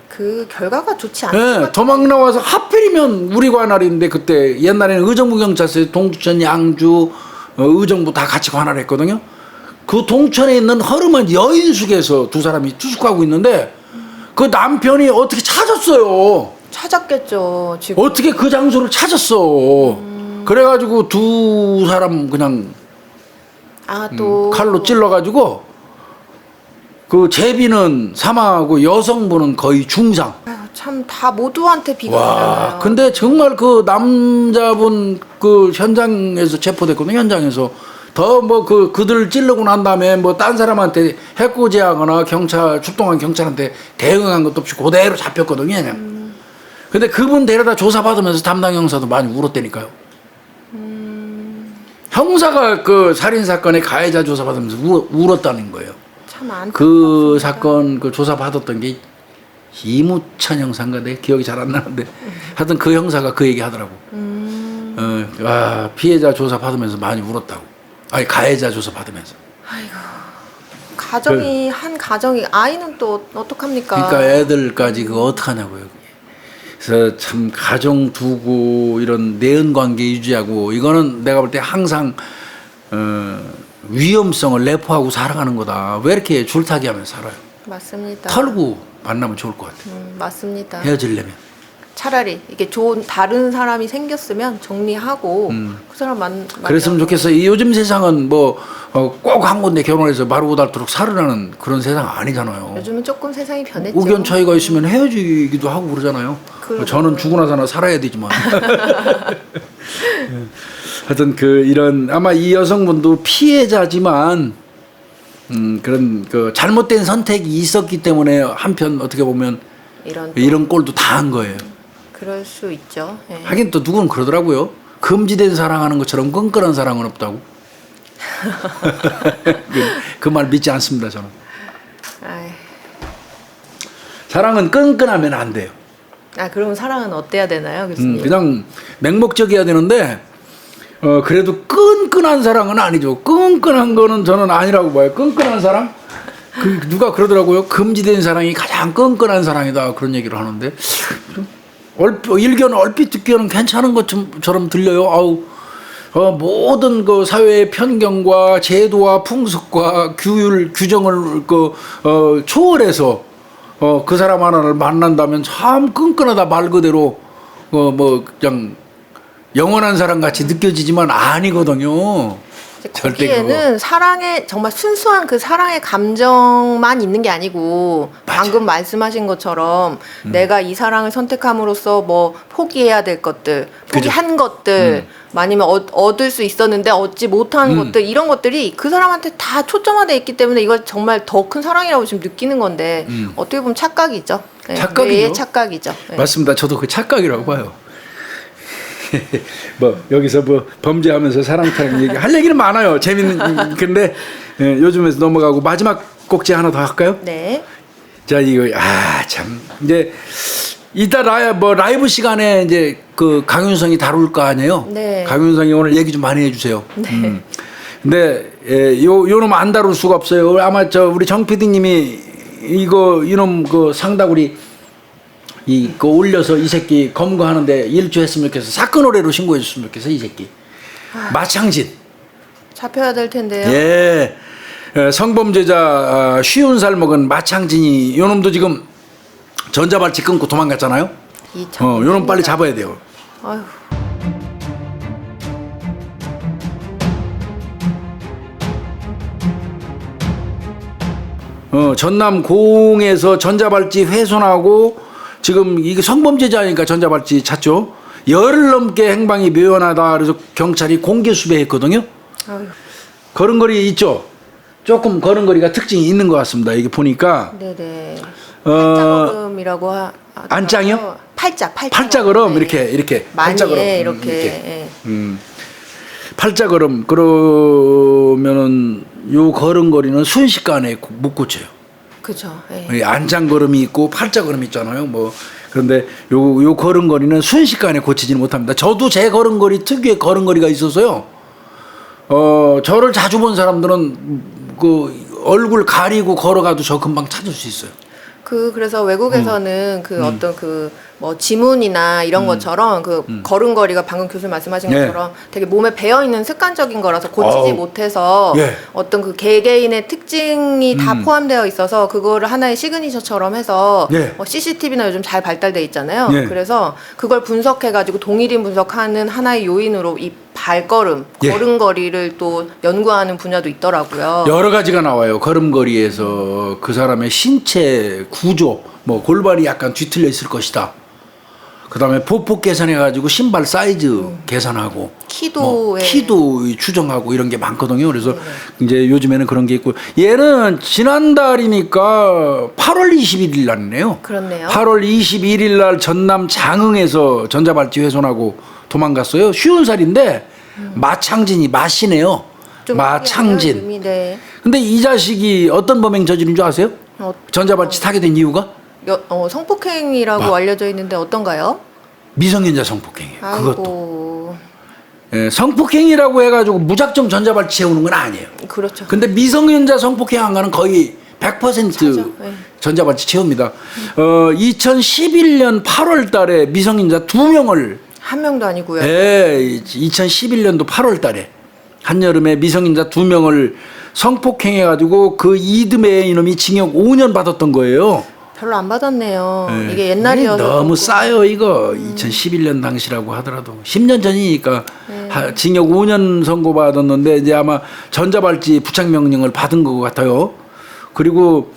그 결과가 좋지 않은 네, 것 도망 나와서 하필이면 우리 관할인데 그때 옛날에는 의정부 경찰서에 동두천, 양주, 의정부 다 같이 관할했거든요. 그 동천에 있는 허름한 여인숙에서 두 사람이 투숙하고 있는데 그 남편이 어떻게 찾았어요. 찾았겠죠. 지금. 어떻게 그 장소를 찾았어. 그래가지고 두 사람 그냥 또 칼로 찔러가지고 그 제비는 사망하고 여성분은 거의 중상. 참 다 모두한테 비가 와, 오잖아요. 근데 정말 그 남자분 그 현장에서 체포됐거든요. 현장에서 더 뭐 그들 찌르고 난 다음에 뭐 딴 사람한테 해코지하거나 경찰 출동한 경찰한테 대응한 것도 없이 그대로 잡혔거든요. 근데 그분 데려다 조사받으면서 담당 형사도 많이 울었다니까요. 형사가 그 살인 사건의 가해자 조사받으면서 울었다는 거예요. 참 안타깝습니다. 그 사건 그 조사받았던 게 이무찬 형사인가 내 기억이 잘 안 나는데 하여튼 그 형사가 그 얘기 하더라고. 피해자 조사 받으면서 많이 울었다고. 아니 가해자 조사 받으면서. 아이고. 가정이 한 가정이 아이는 또 어떡합니까? 그러니까 애들까지 그거 어떡하냐고요. 그래서 참 가정 두고 이런 내연 관계 유지하고 이거는 내가 볼 때 항상 위험성을 내포하고 살아가는 거다. 왜 이렇게 줄타기 하면서 살아요? 맞습니다. 털고 만나면 좋을 것 같아요. 맞습니다. 헤어지려면. 차라리 이게 좋은 다른 사람이 생겼으면 정리하고 그 사람 그랬으면 좋겠어요. 이 요즘 세상은 뭐 꼭 한 군데 결혼해서 마루고 닳도록 살으라는 그런 세상 아니잖아요. 요즘은 조금 세상이 변했죠. 의견 차이가 있으면 헤어지기도 하고 그러잖아요. 저는 죽으나 사나 살아야 되지만. 하여튼 이런 아마 이 여성분도 피해자지만 그런 그 잘못된 선택이 있었기 때문에 한편 어떻게 보면 이런 꼴도 당한 거예요. 그럴 수 있죠. 네. 하긴 또 누구는 그러더라고요. 금지된 사랑하는 것처럼 끈끈한 사랑은 없다고. 그 말 믿지 않습니다 저는. 사랑은 끈끈하면 안 돼요. 그럼 사랑은 어때야 되나요, 교수님? 그냥 맹목적이어야 되는데 그래도 끈끈한 사랑은 아니죠. 끈끈한 거는 저는 아니라고 봐요. 끈끈한 사랑? 누가 그러더라고요. 금지된 사랑이 가장 끈끈한 사랑이다 그런 얘기를 하는데 일견 얼핏 듣기에는 괜찮은 것처럼 들려요. 모든 그 사회의 편견과 제도와 풍습과 규율 규정을 초월해서 그 사람 하나를 만난다면 참 끈끈하다 말 그대로 뭐 그냥 영원한 사랑 같이 느껴지지만 아니거든요. 거기에는 사랑의 정말 순수한 그 사랑의 감정만 있는 게 아니고 맞아. 방금 말씀하신 것처럼 내가 이 사랑을 선택함으로써 뭐 포기해야 될 것들, 포기한 것들, 아니면 얻을 수 있었는데 얻지 못한 것들 이런 것들이 그 사람한테 다 초점화돼 있기 때문에 이걸 정말 더 큰 사랑이라고 지금 느끼는 건데 어떻게 보면 착각이죠. 네, 착각이죠. 착각이죠. 네. 맞습니다. 저도 그 착각이라고 봐요. 뭐 여기서 뭐 범죄하면서 사랑타령 얘기 할 얘기는 많아요. 재밌는 근데 요즘에서 넘어가고 마지막 꼭지 하나 더 할까요? 네. 자 이거 참 이제 이따 라이브 시간에 이제 그 강윤성이 다룰 거 아니에요. 네. 강윤성이 오늘 얘기 좀 많이 해주세요. 네. 근데 요놈 안 다룰 수가 없어요. 아마 우리 정 PD님이 이놈 그 상다구리 그 올려서 이 새끼 검거하는데 일조했으면 좋겠어. 사건 의뢰로 신고해 줬으면 좋겠어. 이 새끼 마창진 잡혀야 될 텐데요. 예, 성범죄자 쉬운 살 먹은 마창진이 요놈도 지금 전자발찌 끊고 도망갔잖아요. 요놈 빨리 잡아야 돼요. 아휴. 전남 고흥에서 전자발찌 훼손하고 지금 이게 성범죄자니까 전자발찌 찾죠. 열흘 넘게 행방이 묘연하다. 그래서 경찰이 공개 수배했거든요. 아유. 걸음걸이 있죠. 조금 걸음걸이가 특징이 있는 것 같습니다. 이게 보니까. 네네. 팔자걸음이라고 안짱이요? 팔자. 팔자걸음. 네. 이렇게 많이 팔자걸음. 이렇게. 이렇게. 팔자걸음 그러면은 요 걸음걸이는 순식간에 못 고쳐요. 그죠. 예. 안장걸음이 있고 팔자걸음이 있잖아요. 뭐 그런데 요 걸음걸이는 순식간에 고치지는 못합니다. 저도 제 걸음걸이 특유의 걸음걸이가 있어서요. 저를 자주 본 사람들은 그 얼굴 가리고 걸어가도 저 금방 찾을 수 있어요. 그래서 외국에서는 어떤 뭐 지문이나 이런 것처럼 걸음걸이가 방금 교수님 말씀하신 네. 것처럼 되게 몸에 배어 있는 습관적인 거라서 고치지 못해서 예. 어떤 그 개개인의 특징이 다 포함되어 있어서 그거를 하나의 시그니처처럼 해서 예. 뭐 CCTV나 요즘 잘 발달돼 있잖아요. 예. 그래서 그걸 분석해가지고 동일인 분석하는 하나의 요인으로 이 발걸음, 예. 걸음걸이를 또 연구하는 분야도 있더라고요. 여러 가지가 나와요. 걸음걸이에서 그 사람의 신체 구조, 뭐 골반이 약간 뒤틀려 있을 것이다. 그다음에 보폭 계산해가지고 신발 사이즈 계산하고 키도 추정하고 이런 게 많거든요. 그래서 이제 요즘에는 그런 게 있고 얘는 지난달이니까 8월 21일 날이네요. 그렇네요. 8월 21일 날 전남 장흥에서 전자발찌 훼손하고 도망갔어요. 쉬운 살인데 마창진이 마시네요. 마창진. 네. 근데 이 자식이 어떤 범행 저지른 줄 아세요? 전자발찌 타게 된 이유가? 성폭행이라고 알려져 있는데 어떤가요? 미성년자 성폭행이에요. 그것도. 아이고. 예, 성폭행이라고 해가지고 무작정 전자발찌 채우는 건 아니에요. 그렇죠. 근데 미성년자 성폭행한 거는 거의 100% 네. 전자발찌 채웁니다. 2011년 8월 달에 미성년자 2명을 한 명도 아니고요. 예, 2011년도 8월 달에 한여름에 미성년자 2명을 성폭행해가지고 그 이듬해 이놈이 징역 5년 받았던 거예요. 별로 안 받았네요. 예. 이게 옛날이어서 너무 싸요 이거. 2011년 당시라고 하더라도 10년 전이니까 징역 5년 선고받았는데 이제 아마 전자발찌 부착명령을 받은 것 같아요. 그리고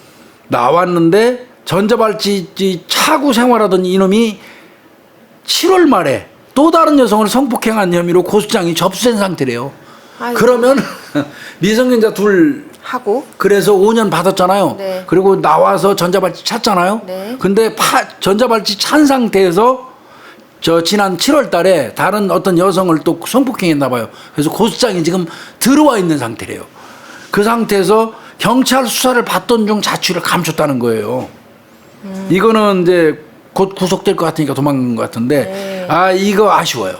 나왔는데 전자발찌 차고 생활하던 이놈이 7월 말에 또 다른 여성을 성폭행한 혐의로 고소장이 접수된 상태래요. 아이고. 그러면 미성년자 둘 하고 그래서 5년 받았잖아요. 네. 그리고 나와서 전자발찌 찼잖아요. 네. 근데 전자발찌 찬 상태에서 지난 7월 달에 다른 어떤 여성을 또 성폭행했나 봐요. 그래서 고소장이 지금 들어와 있는 상태래요. 그 상태에서 경찰 수사를 받던 중 자취를 감췄다는 거예요. 이거는 이제 곧 구속될 것 같으니까 도망간 것 같은데 네. 이거 아쉬워요.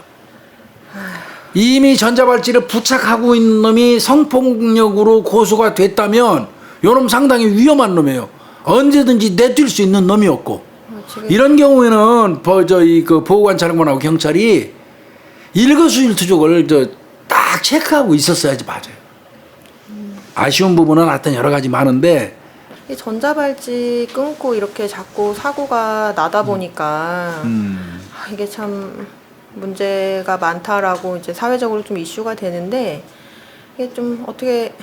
이미 전자발찌를 부착하고 있는 놈이 성폭력으로 고소가 됐다면 요놈 상당히 위험한 놈이에요. 언제든지 내뛸 수 있는 놈이었고 이런 경우에는 그 보호관찰관하고 경찰이 일거수일투족을 딱 체크하고 있었어야지 맞아요. 아쉬운 부분은 하여튼 여러 가지 많은데 이 전자발찌 끊고 이렇게 자꾸 사고가 나다 보니까 이게 참 문제가 많다라고 이제 사회적으로 좀 이슈가 되는데 이게 좀 어떻게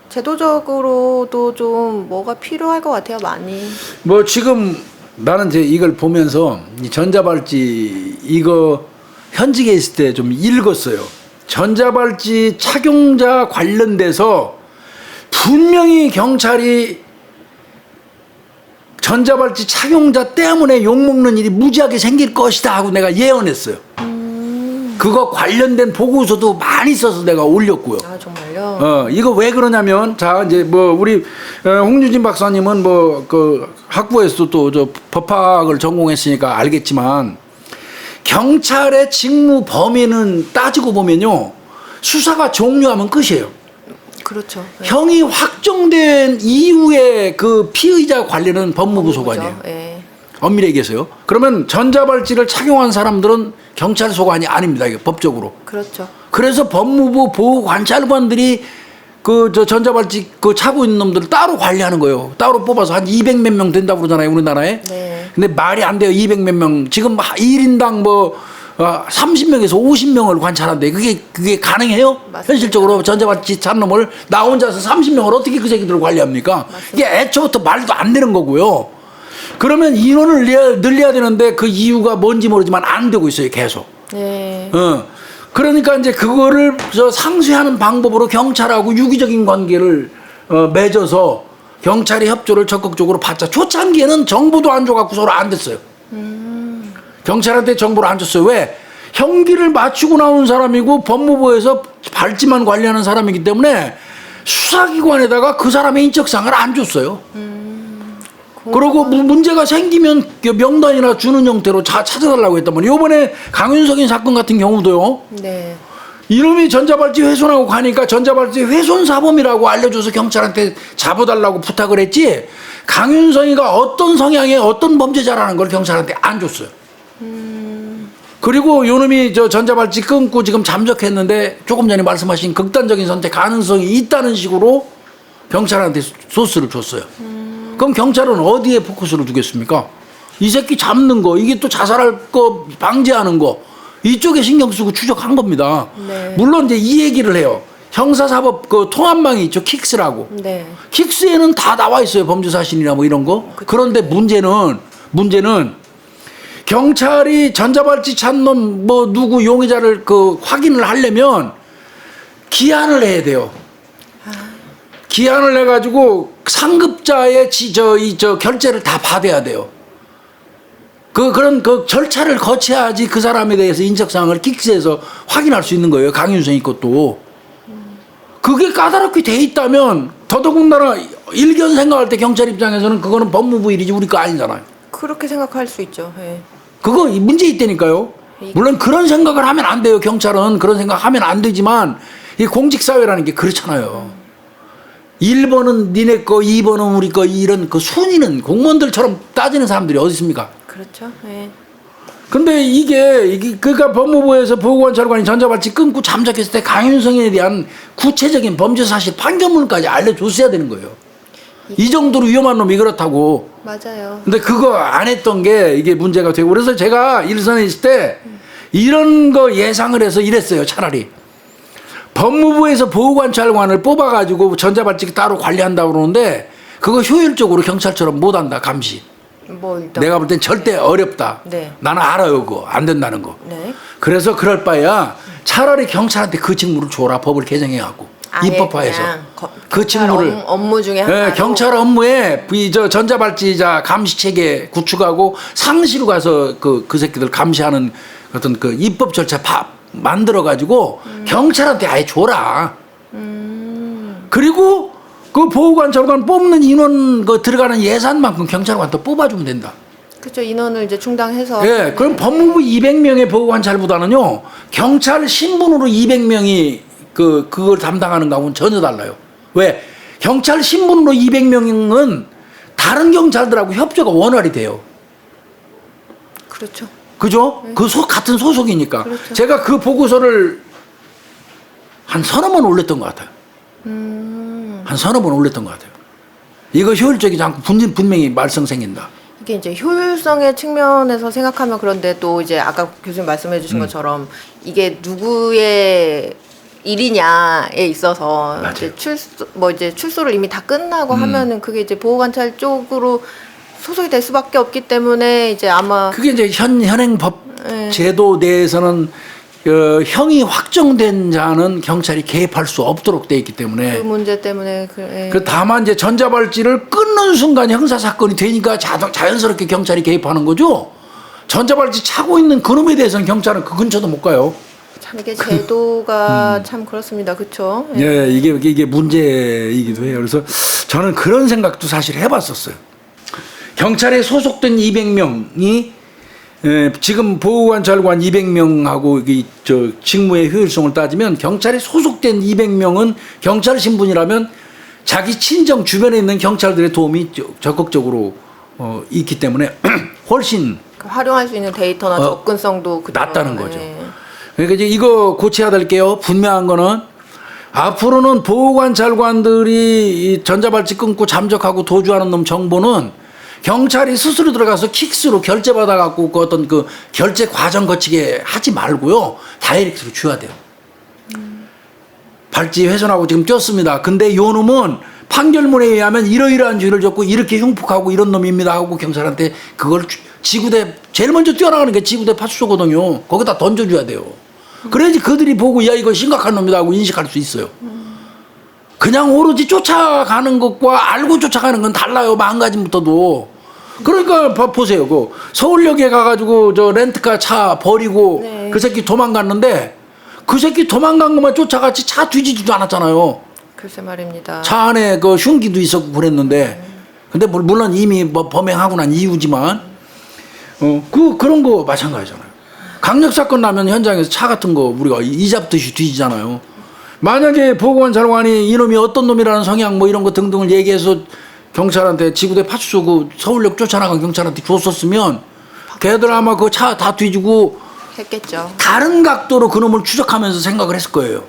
제도적으로도 좀 뭐가 필요할 것 같아요, 많이. 뭐 지금 나는 이제 이걸 보면서 이 전자발찌 이거 현직에 있을 때 좀 읽었어요. 전자발찌 착용자 관련돼서 분명히 경찰이 전자발찌 착용자 때문에 욕먹는 일이 무지하게 생길 것이다 하고 내가 예언했어요. 그거 관련된 보고서도 많이 써서 내가 올렸고요. 아, 정말요? 이거 왜 그러냐면, 자, 이제 뭐, 우리, 홍유진 박사님은 뭐, 학부에서도 또 법학을 전공했으니까 알겠지만, 경찰의 직무 범위는 따지고 보면요, 수사가 종료하면 끝이에요. 그렇죠. 네. 형이 확정된 이후에 그 피의자 관리는 법무부 소관이에요. 네. 엄밀히 얘기해서요. 그러면 전자발찌를 착용한 사람들은 경찰 소관이 아닙니다. 이게 법적으로. 그렇죠. 그래서 법무부 보호관찰관들이 전자발찌 차고 있는 놈들을 따로 관리하는 거예요. 따로 뽑아서 한 200 몇 명 된다고 그러잖아요. 우리나라에. 네. 근데 말이 안 돼요. 200 몇 명. 지금 1인당 30명에서 50명을 관찰한대. 그게 가능해요? 맞습니다. 현실적으로 전자발찌 찬 놈을 나 혼자서 30명을 어떻게 그 새끼들을 관리합니까? 맞습니다. 이게 애초부터 말도 안 되는 거고요. 그러면 인원을 늘려야 되는데 그 이유가 뭔지 모르지만 안 되고 있어요. 계속. 네. 그러니까 이제 그거를 상쇄하는 방법으로 경찰하고 유기적인 관계를 맺어서 경찰의 협조를 적극적으로 받자. 초창기에는 정보도 안 줘갖고 서로 안 됐어요. 경찰한테 정보를 안 줬어요. 왜? 형기를 맞추고 나온 사람이고 법무부에서 발찌만 관리하는 사람이기 때문에 수사기관에다가 그 사람의 인적사항을 안 줬어요. 그리고 문제가 생기면 명단이나 주는 형태로 찾아달라고 했단 말이에요. 이번에 강윤석인 사건 같은 경우도요. 네. 이름이 전자발찌 훼손하고 가니까 전자발찌 훼손 사범이라고 알려줘서 경찰한테 잡아달라고 부탁을 했지, 강윤성이가 어떤 성향의 어떤 범죄자라는 걸 경찰한테 안 줬어요. 그리고 요놈이 저 전자발찌 끊고 지금 잠적했는데 조금 전에 말씀하신 극단적인 선택 가능성이 있다는 식으로 경찰한테 소스를 줬어요. 그럼 경찰은 어디에 포커스를 두겠습니까? 이 새끼 잡는 거, 이게 또 자살할 거 방지하는 거, 이쪽에 신경 쓰고 추적한 겁니다. 네. 물론 이제 이 얘기를 해요. 형사사법 그 통합망이 있죠. 킥스라고. 네. 킥스에는 다 나와 있어요. 범죄사실이나 뭐 이런 거. 그런데 문제는 경찰이 전자발찌 찾는 뭐 누구 용의자를 그 확인을 하려면 기한을 해야 돼요. 기한을 해가지고 상급자의 저 결재를 다 받아야 돼요. 그런 절차를 거쳐야지 그 사람에 대해서 인적사항을 킥스에서 확인할 수 있는 거예요. 강윤성이 것도. 그게 까다롭게 돼 있다면 더더군다나 일견 생각할 때 경찰 입장에서는 그거는 법무부 일이지 우리 거 아니잖아요. 그렇게 생각할 수 있죠. 네. 그거 문제 있다니까요. 물론 그런 생각을 하면 안 돼요. 경찰은 그런 생각하면 안 되지만 이 공직사회라는 게 그렇잖아요. 1번은 니네 거, 2번은 우리 거, 이런 그 순위는 공무원들처럼 따지는 사람들이 어디 있습니까? 그렇죠. 네. 근데 그러니까 법무부에서 보건관찰관이 전자발찌 끊고 잠적했을 때 강윤성에 대한 구체적인 범죄 사실 판결문까지 알려줬어야 되는 거예요. 이 정도로 위험한 놈이 그렇다고. 맞아요. 근데 그거 안 했던 게 이게 문제가 되고, 그래서 제가 일선에 있을 때 이런 거 예상을 해서 이랬어요. 차라리 법무부에서 보호관찰관을 뽑아가지고 전자발찌 따로 관리한다고 그러는데 그거 효율적으로 경찰처럼 못한다. 감시. 뭐 일단 내가 볼 땐 절대 어렵다. 네. 나는 알아요. 그거 안 된다는 거. 네. 그래서 그럴 바에야 차라리 경찰한테 그 직무를 줘라. 법을 개정해갖고 입법화해서 그 직무를 업무 중에 하나. 네, 경찰 업무에 저 전자발찌자 감시 체계 구축하고 상시로 가서 그 새끼들 감시하는 어떤 그 입법 절차 만들어 가지고 경찰한테 아예 줘라. 그리고 그 보호관찰관 뽑는 인원 들어가는 예산만큼 경찰관도 뽑아주면 된다. 그렇죠. 인원을 이제 충당해서. 예, 그럼 법무부 200명의 보호관찰보다는요 경찰 신분으로 200명이 그걸 담당하는 거하고는 전혀 달라요. 왜? 경찰 신분으로 200명은 다른 경찰들하고 협조가 원활히 돼요. 그렇죠. 그죠? 같은 소속이니까. 그렇죠. 제가 그 보고서를 한 서너 번 올렸던 것 같아요. 한 서너 번 올렸던 것 같아요. 이거 효율적이지 않고 분명히 말썽 생긴다. 이게 이제 효율성의 측면에서 생각하면 그런데 또 이제 아까 교수님 말씀해 주신 것처럼 이게 누구의 일이냐에 있어서 이제 출소를 이미 다 끝나고 하면은 그게 이제 보호관찰 쪽으로 소속이 될 수밖에 없기 때문에 이제 아마 그게 이제 현행 법 네. 제도 내에서는 형이 확정된 자는 경찰이 개입할 수 없도록 돼 있기 때문에 그 문제 때문에 다만 이제 전자발찌를 끊는 순간 형사 사건이 되니까 자연스럽게 경찰이 개입하는 거죠. 전자발찌 차고 있는 그놈에 대해서는 경찰은 그 근처도 못 가요. 참 이게 제도가 참 그렇습니다. 그렇죠? 예, 이게 문제이기도 해요. 그래서 저는 그런 생각도 사실 해봤었어요. 경찰에 소속된 200명이 지금 보호관찰관 200명하고 직무의 효율성을 따지면 경찰에 소속된 200명은 경찰 신분이라면 자기 친정 주변에 있는 경찰들의 도움이 적극적으로 있기 때문에 훨씬 활용할 수 있는 데이터나 접근성도 낮다는 거죠. 그러니까 이제 이거 고쳐야 될 게요. 분명한 거는 앞으로는 보호관찰관들이 전자발찌 끊고 잠적하고 도주하는 놈 정보는 경찰이 스스로 들어가서 킥스로 결제받아갖고 그 어떤 그 결제 과정 거치게 하지 말고요. 다이렉트로 줘야 돼요. 발찌 훼손하고 지금 꼈습니다. 근데 요 놈은 판결문에 의하면 이러이러한 죄를 졌고 이렇게 흉폭하고 이런 놈입니다 하고 경찰한테 그걸 지구대 제일 먼저 뛰어나가는 게 지구대 파출소거든요. 거기다 던져줘야 돼요. 그래야지 그들이 보고 야 이거 심각한 놈이다 하고 인식할 수 있어요. 그냥 오로지 쫓아가는 것과 알고 쫓아가는 건 달라요. 마음가짐부터도. 그러니까 보세요. 그 서울역에 가가지고 저 렌트카 차 버리고 네. 그 새끼 도망갔는데 그 새끼 도망간 것만 쫓아갔지 차 뒤지지도 않았잖아요. 글쎄 말입니다. 차 안에 그 흉기도 있었고 그랬는데 근데 물론 이미 뭐 범행하고 난 이후지만 그런 거 마찬가지잖아요. 강력 사건 나면 현장에서 차 같은 거 우리가 이잡듯이 뒤지잖아요. 만약에 보건관찰관이 이놈이 어떤 놈이라는 성향 뭐 이런 거 등등을 얘기해서 경찰한테 지구대 파출소 그 서울역 쫓아나간 경찰한테 줬었으면 걔들 아마 그 차 다 뒤지고 했겠죠. 다른 각도로 그놈을 추적하면서 생각을 했을 거예요.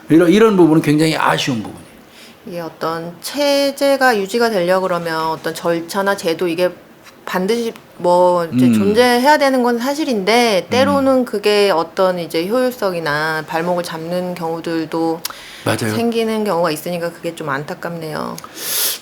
이런 부분은 굉장히 아쉬운 부분이에요. 이게 어떤 체제가 유지가 되려 그러면 어떤 절차나 제도 이게 반드시 뭐 이제 존재해야 되는 건 사실인데 때로는 그게 어떤 이제 효율성이나 발목을 잡는 경우들도 맞아요. 생기는 경우가 있으니까 그게 좀 안타깝네요.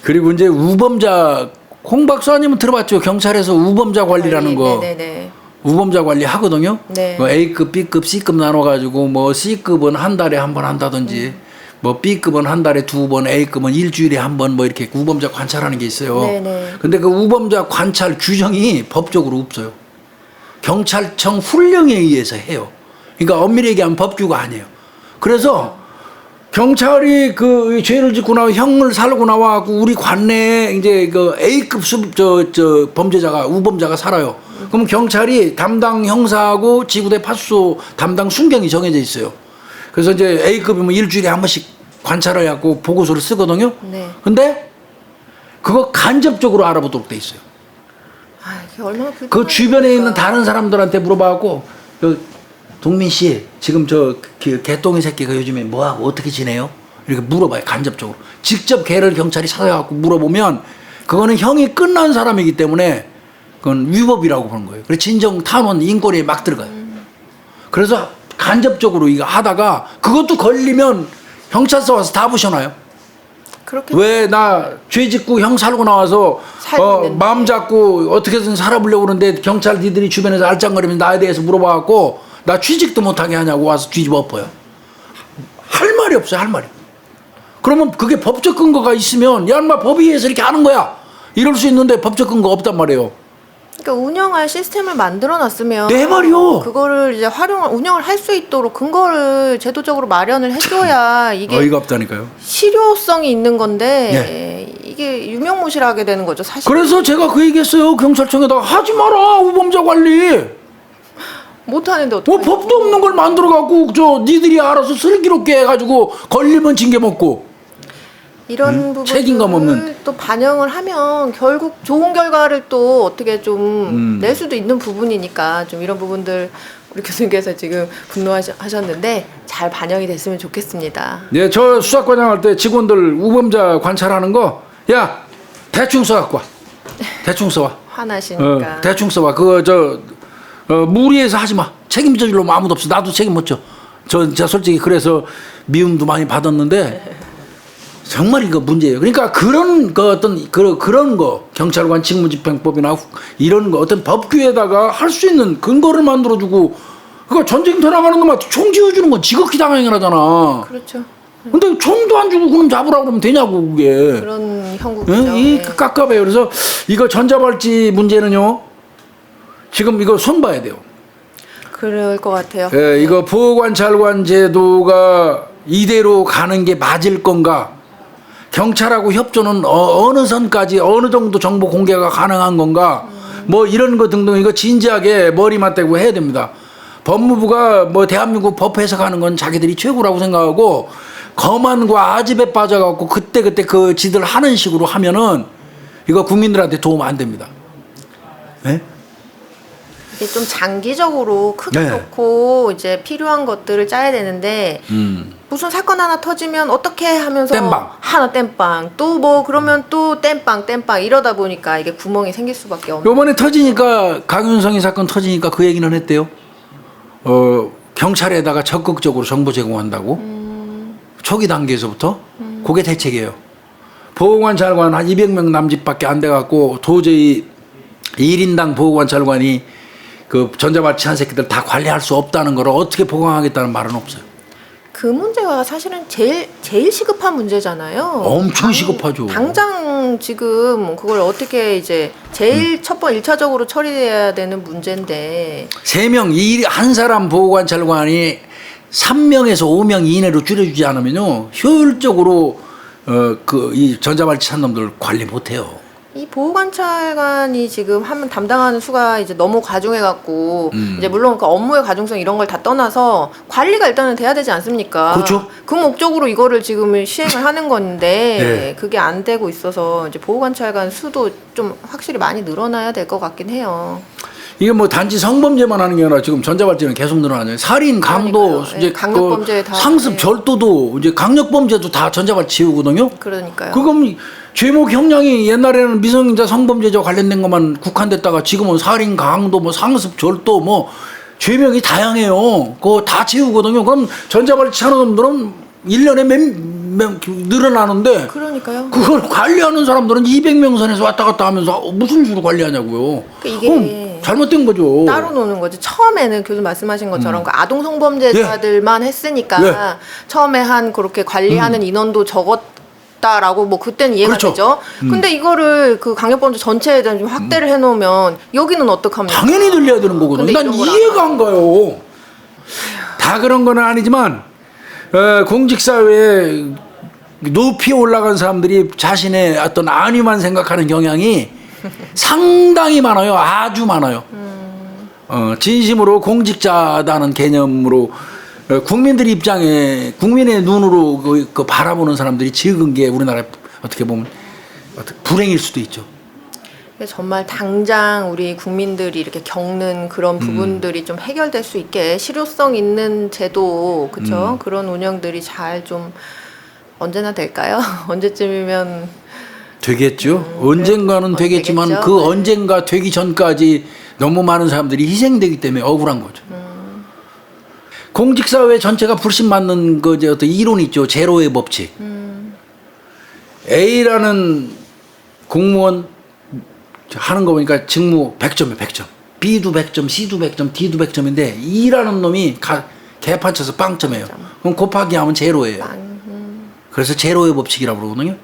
그리고 이제 우범자 홍 박사님은 들어봤죠? 경찰에서 우범자 관리라는 거. 네네네. 우범자 관리 하거든요. 네. 뭐 A급, B급, C급 나눠가지고 뭐 C급은 한 달에 한 번 한다든지 뭐 B급은 한 달에 2번, A급은 일주일에 한 번 뭐 이렇게 우범자 관찰하는 게 있어요. 네네. 근데 그 우범자 관찰 규정이 법적으로 없어요. 경찰청 훈령에 의해서 해요. 그러니까 엄밀히 얘기하면 법규가 아니에요. 그래서 경찰이 그 죄를 짓고 나와 형을 살고 나와갖고 우리 관내에 이제 그 A급 저 범죄자가 우범자가 살아요. 그럼 경찰이 담당 형사하고 지구대 파수소 담당 순경이 정해져 있어요. 그래서 이제 A급이면 일주일에 한 번씩 관찰해갖고 보고서를 쓰거든요. 네. 근데 그거 간접적으로 알아보도록 돼 있어요. 아, 이게 얼마나 그 주변에 있는 다른 사람들한테 물어봐갖고 동민 씨 지금 저 개똥이 새끼가 요즘에 뭐하고 어떻게 지내요? 이렇게 물어봐요. 간접적으로. 직접 걔를 경찰이 찾아가고 물어보면 그거는 형이 끝난 사람이기 때문에 그건 위법이라고 보는 거예요. 그래서 진정 탄원 인권에 막 들어가요. 그래서 간접적으로 이거 하다가 그것도 걸리면 경찰서 와서 다 부셔놔요. 그렇게 왜 나 죄 짓고 형 살고 나와서 살고 있는데. 마음 잡고 어떻게든 살아보려고 그러는데 경찰 니들이 주변에서 알짱거리면서 나에 대해서 물어봐갖고 나 취직도 못하게 하냐고 와서 뒤집어 엎어요. 할 말이 없어요. 할 말이. 그러면 그게 법적 근거가 있으면 야 인마 법에 의해서 이렇게 하는 거야 이럴 수 있는데 법적 근거 없단 말이에요. 그러니까 운영할 시스템을 만들어 놨으면 내 말이요. 그거를 이제 운영을 할 수 있도록 근거를 제도적으로 마련을 해줘야 이게 어이가 없다니까요. 실효성이 있는 건데 이게 유명무실하게 되는 거죠 사실. 그래서 제가 그 얘기했어요. 경찰청에다가 하지 마라 우범자 관리. 못하는데 뭐 어떻게? 법도 없는 걸 만들어 갖고 저 니들이 알아서 슬기롭게 해가지고 걸리면 징계 먹고. 이런 부분을 책임감 없는. 또 반영을 하면 결국 좋은 결과를 또 어떻게 좀 낼 수도 있는 부분이니까 좀 이런 부분들 우리 교수님께서 지금 분노하셨는데 잘 반영이 됐으면 좋겠습니다. 네, 저 수사과장 할 때 직원들 우범자 관찰하는 거, 야 대충 써갖고 와. 대충 써와. 화나시니까. 대충 써와. 그거 무리해서 하지 마. 책임져 줄로 아무도 없어. 나도 책임 못 져. 저 솔직히 그래서 미움도 많이 받았는데 정말 이거 문제예요. 그러니까 그런 거 어떤 그런 거 경찰관 직무집행법이나 이런 거 어떤 법규에다가 할 수 있는 근거를 만들어주고 그거 전쟁터 나가는 것만 총 지어주는 건 지극히 당연하잖아. 그렇죠. 근데 총도 안 주고 그럼 잡으라고 그러면 되냐고 그게. 그런 형국이죠. 이 깝깝해요. 그래서 이거 전자발찌 문제는요. 지금 이거 손봐야 돼요. 그럴 것 같아요. 예, 이거 보호관찰관 제도가 이대로 가는 게 맞을 건가? 경찰하고 협조는 어느 선까지 어느 정도 정보 공개가 가능한 건가? 뭐 이런 거 등등 이거 진지하게 머리 맞대고 해야 됩니다. 법무부가 뭐 대한민국 법 해석하는 건 자기들이 최고라고 생각하고 거만과 아집에 빠져갖고 그때 그 지들 하는 식으로 하면은 이거 국민들한테 도움 안 됩니다. 네? 이게 좀 장기적으로 크게 네. 놓고 이제 필요한 것들을 짜야 되는데 무슨 사건 하나 터지면 어떻게 하면서 땜빵. 하나 땜빵 또 뭐 그러면 또 땜빵 이러다 보니까 이게 구멍이 생길 수밖에 없는. 요번에 터지니까 강윤성이 사건 터지니까 그 얘기는 했대요. 경찰에다가 적극적으로 정보 제공한다고. 초기 단계에서부터 그게 대책이에요. 보호관찰관 한 200명 남짓밖에 안 돼갖고 도저히 1인당 보호관찰관이 그 전자발찌 한 새끼들 다 관리할 수 없다는 걸 어떻게 보강하겠다는 말은 없어요. 그 문제가 사실은 제일 시급한 문제잖아요. 엄청 시급하죠. 당장 지금 그걸 어떻게 이제 제일 첫 번 1차적으로 처리해야 되는 문제인데 3명, 한 사람 보호관찰관이 3명에서 5명 이내로 줄여주지 않으면요 효율적으로 이 전자발찌 찬 놈들 관리 못해요. 이 보호관찰관이 지금 하면 담당하는 수가 이제 너무 과중해갖고 이제 물론 그 업무의 과중성 이런 걸 다 떠나서 관리가 일단은 돼야 되지 않습니까? 그렇죠. 그 목적으로 이거를 지금 시행을 하는 건데 네. 그게 안 되고 있어서 이제 보호관찰관 수도 좀 확실히 많이 늘어나야 될 것 같긴 해요. 이게 뭐 단지 성범죄만 하는 게 아니라 지금 전자발찌는 계속 늘어나죠. 살인, 강도, 그러니까요. 이제 예, 강력범죄 다 상습, 네. 절도도 이제 강력범죄도 다 전자발찌 지우거든요. 그러니까요. 그럼 죄목 형량이 옛날에는 미성년자 성범죄자 관련된 것만 국한됐다가 지금은 살인, 강도, 뭐 상습, 절도 뭐 죄명이 다양해요. 그거 다 지우거든요. 그럼 전자발찌 하는 놈들은 1년에 몇 명 늘어나는데 그러니까요. 그걸 관리하는 사람들은 200명 선에서 왔다 갔다 하면서 무슨 수로 관리하냐고요. 이게 그럼 잘못된 거죠. 따로 노는 거지. 처음에는 교수 말씀하신 것처럼 그 아동 성범죄자들만 했으니까 예. 처음에 한 그렇게 관리하는 인원도 적었다라고 뭐 그때는 이해가 그렇죠. 되죠. 근데 이거를 그 강력범죄 전체에 대한 좀 확대를 해놓으면 여기는 어떡합니까? 당연히 들려야 되는 거거든요. 근데 난 이런 걸 이해가 안 가요. 다 그런 건 아니지만 공직사회에 높이 올라간 사람들이 자신의 어떤 안위만 생각하는 경향이 상당히 많아요. 아주 많아요. 진심으로 공직자다는 개념으로 국민들 입장에 국민의 눈으로 그 바라보는 사람들이 적은 게 우리나라 어떻게 보면 불행일 수도 있죠. 정말 당장 우리 국민들이 이렇게 겪는 그런 부분들이 좀 해결될 수 있게 실효성 있는 제도, 그렇죠? 그런 운영들이 잘 좀 언제나 될까요? 언제쯤이면 되겠죠. 언젠가는 되겠지만 되겠죠. 그 언젠가 되기 전까지 너무 많은 사람들이 희생되기 때문에 억울한 거죠. 공직사회 전체가 불신 맞는 그 어떤 이론이 있죠. 제로의 법칙. A라는 공무원 하는 거 보니까 직무 100점이에요. 100점. B도 100점, C도 100점, D도 100점인데 E라는 놈이 개판쳐서 빵점이에요. 그럼 곱하기 하면 제로예요. 그래서 제로의 법칙이라고 그러거든요.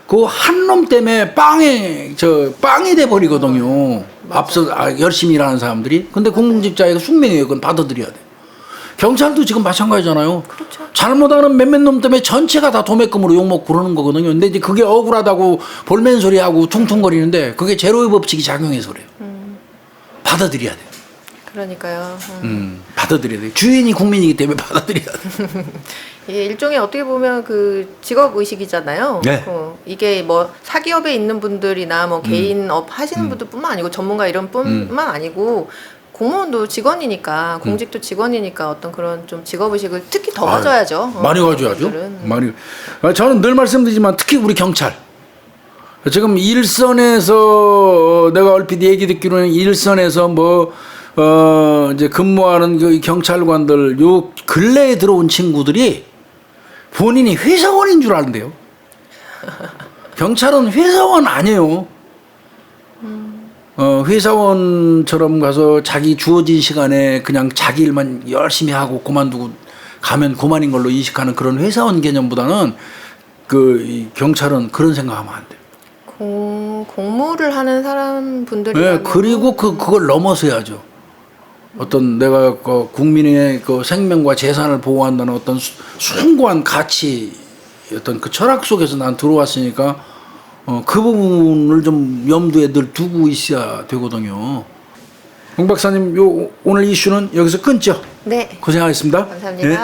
그 한 놈 때문에 빵이 돼 버리거든요. 앞서 열심히 일하는 사람들이. 근데 공직자의 숙명이에요. 그건 받아들여야 돼. 경찰도 지금 마찬가지잖아요. 그렇죠. 잘못하는 몇몇 놈 때문에 전체가 다 도매금으로 욕먹고 그러는 거거든요. 근데 이제 그게 억울하다고 볼멘 소리하고 퉁퉁거리는데 그게 제로의 법칙이 작용해서 그래요. 받아들여야 돼요. 그러니까요. 받아들여야 돼요. 주인이 국민이기 때문에 받아들여야 돼요. 이게 일종의 어떻게 보면 그 직업 의식이잖아요. 네. 이게 뭐 사기업에 있는 분들이나 뭐 개인업 하시는 분들뿐만 아니고 전문가 이런 뿐만 아니고 공무원도 직원이니까 공직도 직원이니까 어떤 그런 좀 직업 의식을 특히 더 가져야죠. 많이 가져야죠. 분들은. 많이. 저는 늘 말씀드리지만 특히 우리 경찰. 지금 일선에서 내가 얼핏 얘기 듣기로는 일선에서 이제 근무하는 그 경찰관들 요 근래에 들어온 친구들이 본인이 회사원인 줄 아는데요. 경찰은 회사원 아니에요. 회사원처럼 가서 자기 주어진 시간에 그냥 자기 일만 열심히 하고 그만두고 가면 그만인 걸로 인식하는 그런 회사원 개념보다는 이 경찰은 그런 생각하면 안 돼요. 공무를 하는 사람 분들이 네, 그리고 그걸 넘어서야죠. 어떤 내가 국민의 그 생명과 재산을 보호한다는 어떤 숭고한 가치, 어떤 그 철학 속에서 난 들어왔으니까 그 부분을 좀 염두에 늘 두고 있어야 되거든요. 홍 박사님, 오늘 이슈는 여기서 끊죠? 네. 고생하셨습니다. 감사합니다. 네.